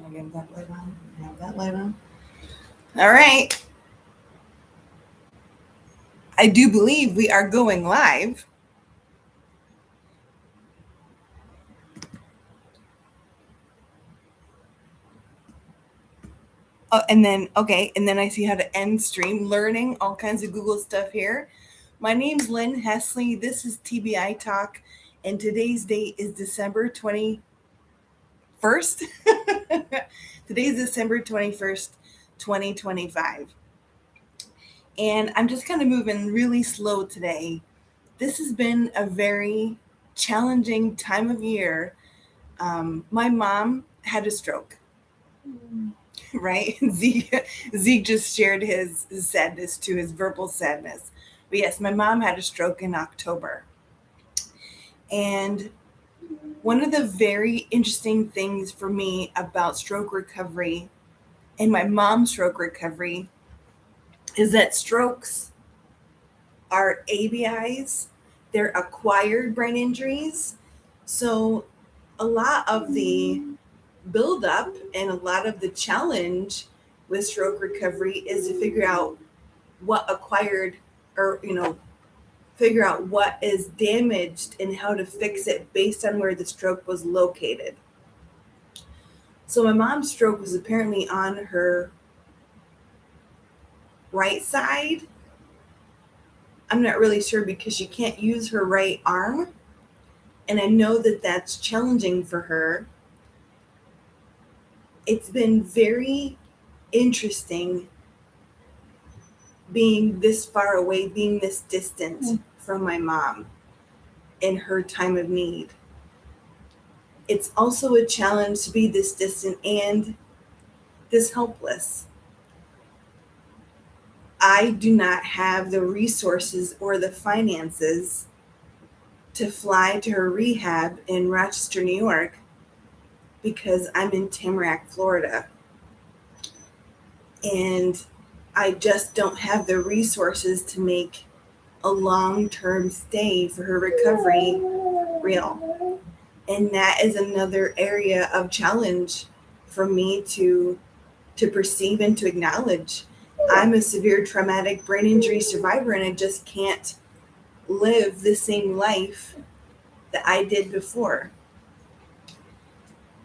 I get that light on. I have that light on. All right. I do believe we are going live. Oh, and then I see how to end stream, learning all kinds of Google stuff here. My name's Lynn Hesley. This is TBI Talk, and today's date is December 21st. Today's December 21st, 2025. And I'm just kind of moving really slow today. This has been a very challenging time of year. My mom had a stroke, right? Zeke just shared his sadness to his verbal sadness. But yes, my mom had a stroke in October. And one of the very interesting things for me about stroke recovery and my mom's stroke recovery is that strokes are ABIs, they're acquired brain injuries. So a lot of the buildup and a lot of the challenge with stroke recovery is to figure out what acquired or figure out what is damaged and how to fix it based on where the stroke was located. So my mom's stroke was apparently on her right side. I'm not really sure because she can't use her right arm, and I know that that's challenging for her. It's been very interesting being this far away, being this distant from my mom in her time of need. It's also a challenge to be this distant and this helpless. I do not have the resources or the finances to fly to her rehab in Rochester, New York, because I'm in Tamarack, Florida. And I just don't have the resources to make a long-term stay for her recovery real. And that is another area of challenge for me to perceive and to acknowledge. I'm a severe traumatic brain injury survivor, and I just can't live the same life that I did before.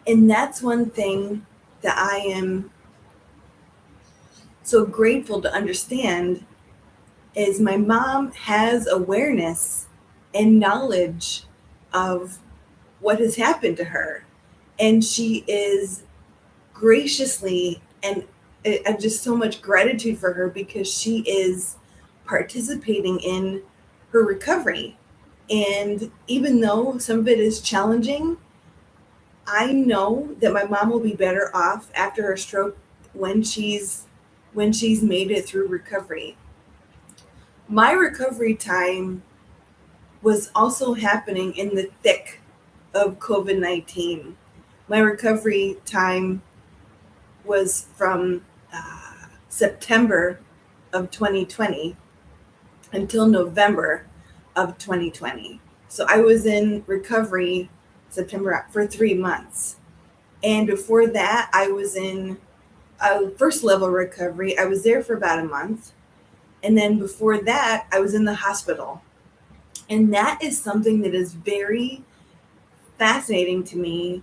And that's one thing that I am so grateful to understand is my mom has awareness and knowledge of what has happened to her. And she is graciously, and I just so much gratitude for her because she is participating in her recovery. And even though some of it is challenging, I know that my mom will be better off after her stroke when she's made it through recovery. My recovery time was also happening in the thick of COVID-19. My recovery time was from September of 2020 until November of 2020. So I was in recovery September for 3 months. And before that, I was in first level recovery. I was there for about a month. And then before that, I was in the hospital. And that is something that is very fascinating to me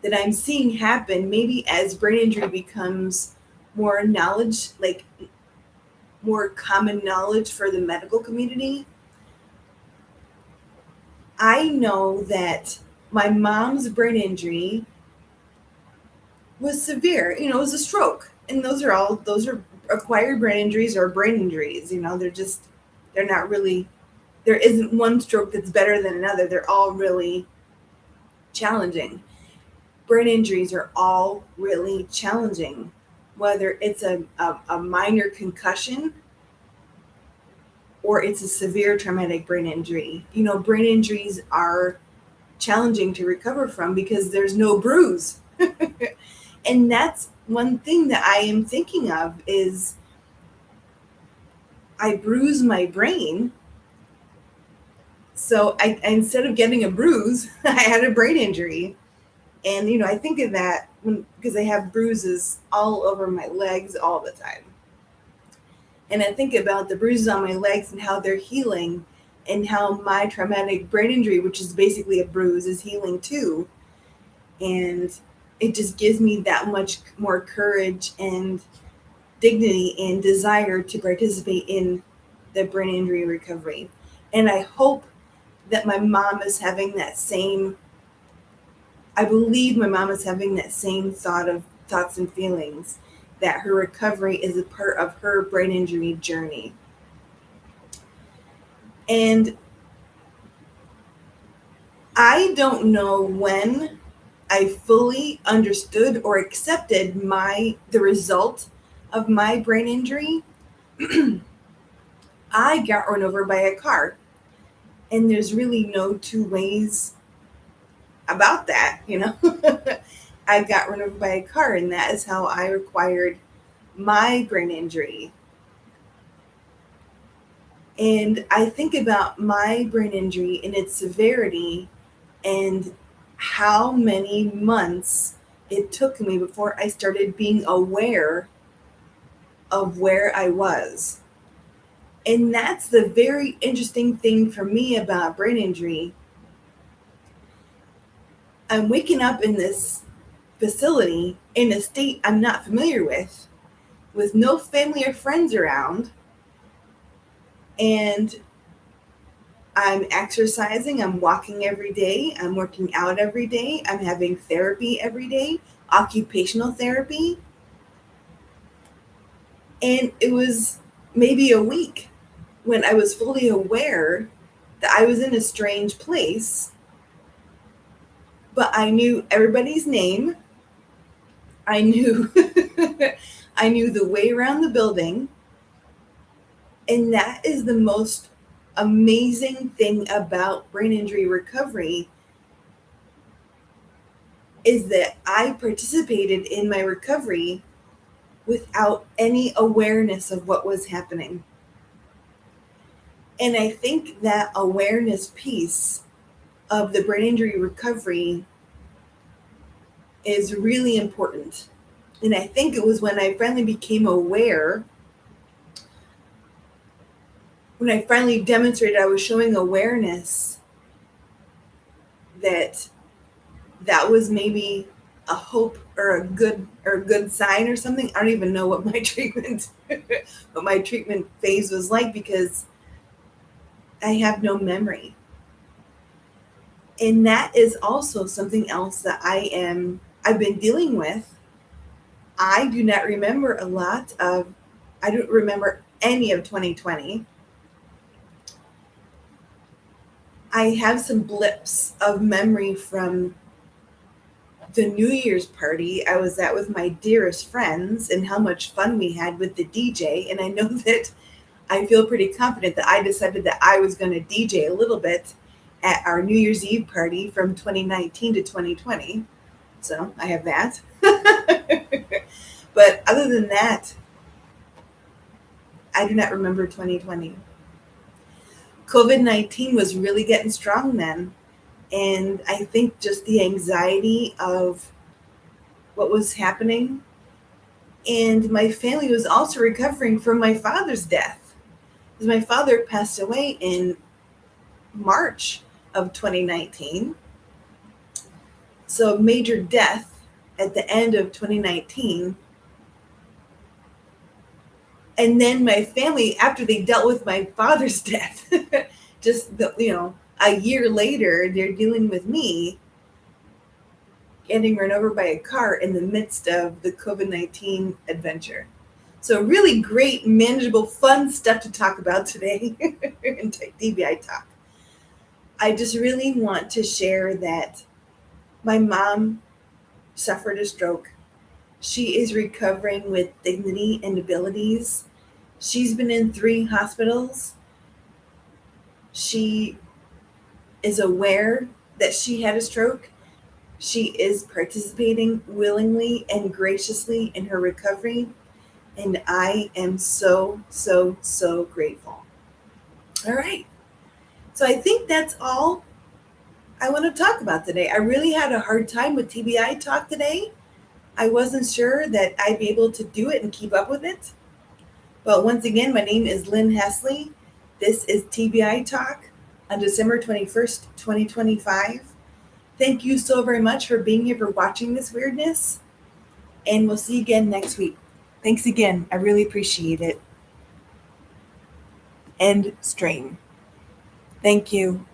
that I'm seeing happen maybe as brain injury becomes more knowledge, like more common knowledge for the medical community. I know that my mom's brain injury was severe. It was a stroke. And those are acquired brain injuries or brain injuries. They're not really, there isn't one stroke that's better than another. They're all really challenging. Brain injuries are all really challenging, whether it's a minor concussion or it's a severe traumatic brain injury. Brain injuries are challenging to recover from because there's no bruise. And that's one thing that I am thinking of is I bruise my brain. So I instead of getting a bruise, I had a brain injury. And, I think of that because I have bruises all over my legs all the time. And I think about the bruises on my legs and how they're healing, and how my traumatic brain injury, which is basically a bruise, is healing too. And it just gives me that much more courage and dignity and desire to participate in the brain injury recovery. And I hope that my mom is having that same, I believe my mom is having that same thoughts and feelings, that her recovery is a part of her brain injury journey. And I don't know when I fully understood or accepted the result of my brain injury. I got run over by a car, and there's really no two ways about that. I got run over by a car, and that is how I acquired my brain injury. And I think about my brain injury and its severity, and how many months it took me before I started being aware of where I was. And that's the very interesting thing for me about brain injury. I'm waking up in this facility in a state I'm not familiar with no family or friends around, and I'm exercising, I'm walking every day, I'm working out every day, I'm having therapy every day, occupational therapy. And it was maybe a week when I was fully aware that I was in a strange place, but I knew everybody's name. I knew I knew the way around the building. And that is the most amazing thing about brain injury recovery, is that I participated in my recovery without any awareness of what was happening. And I think that awareness piece of the brain injury recovery is really important. And I think it was when I finally became aware, when I finally demonstrated I was showing awareness, that was maybe a hope or a good sign or something. I don't even know what my treatment phase was like, because I have no memory. And that is also something else that I've been dealing with. I do not remember I don't remember any of 2020. I have some blips of memory from the New Year's party I was at with my dearest friends, and how much fun we had with the DJ. And I know that I feel pretty confident that I decided that I was going to DJ a little bit at our New Year's Eve party from 2019 to 2020. So I have that. But other than that, I do not remember 2020. COVID-19 was really getting strong then. And I think just the anxiety of what was happening. And my family was also recovering from my father's death, because my father passed away in March of 2019. So major death at the end of 2019. And then my family, after they dealt with my father's death, a year later, they're dealing with me getting run over by a car in the midst of the COVID-19 adventure. So really great, manageable, fun stuff to talk about today in TBI Talk. I just really want to share that my mom suffered a stroke. She is recovering with dignity and abilities. She's been in 3 hospitals. She is aware that she had a stroke. She is participating willingly and graciously in her recovery. And I am so, so, so grateful. All right. So I think that's all I want to talk about today. I really had a hard time with TBI Talk today. I wasn't sure that I'd be able to do it and keep up with it. But once again, my name is Lynn Hesley. This is TBI Talk on December 21st, 2025. Thank you so very much for being here, for watching this weirdness. And we'll see you again next week. Thanks again. I really appreciate it. End stream. Thank you.